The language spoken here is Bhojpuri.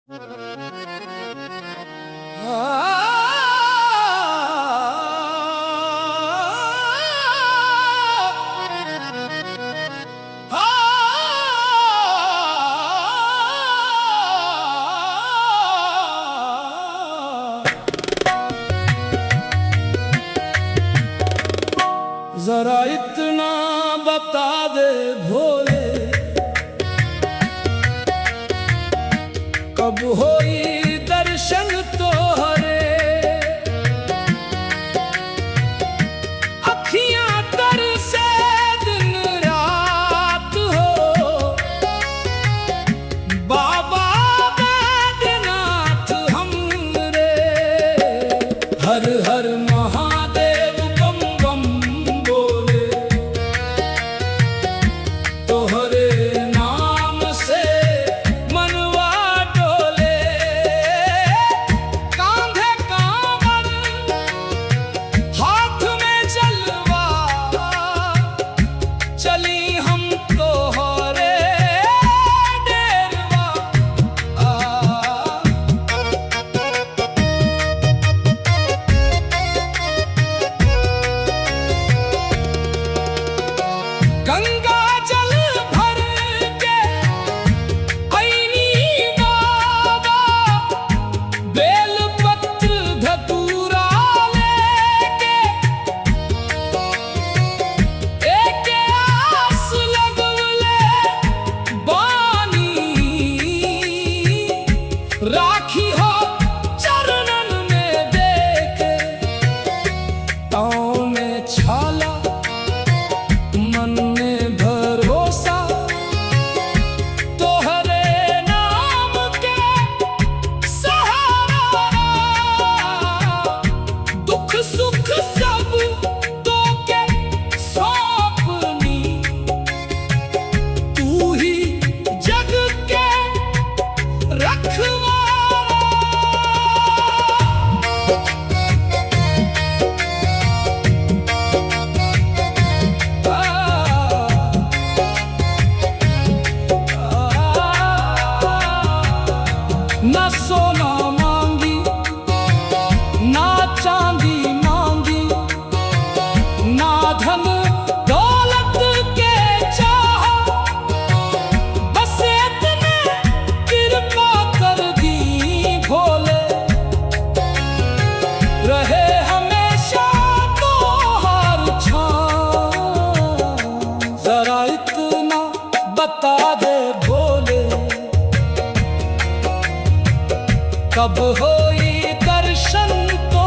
जरा इतना बता दे भोले, कब होई दर्शन तोहरे। अखियां तरसे दिन रात हो, बाबा बैद्यनाथ हमरे। हर हर महादेव बम बम बोले, तोहरे नाम से मनवा डोले। कांधे कांवर, हाथ में जलवा, चली हम तोहरे डेरवा। गंगा जल भर के ऐनी बाबा, बेल पत्र धतूरा लेके। एक आस लगवले बानी, राखी हो चरणन में देके। पाँव में छाला, मन में भरोसा, तोहरे नाम के सहारा। दुख सुख सब तोके सौंपनी, तू ही जग के रखवारा। ना सोना मांगी, ना चांदी मांगी, ना धन दौलत के चाह। बस इतने कृपा कर दी भोले, रहे हमेशा तोहार छाँव। जरा इतना बता दे भोले, कब होई दर्शन तो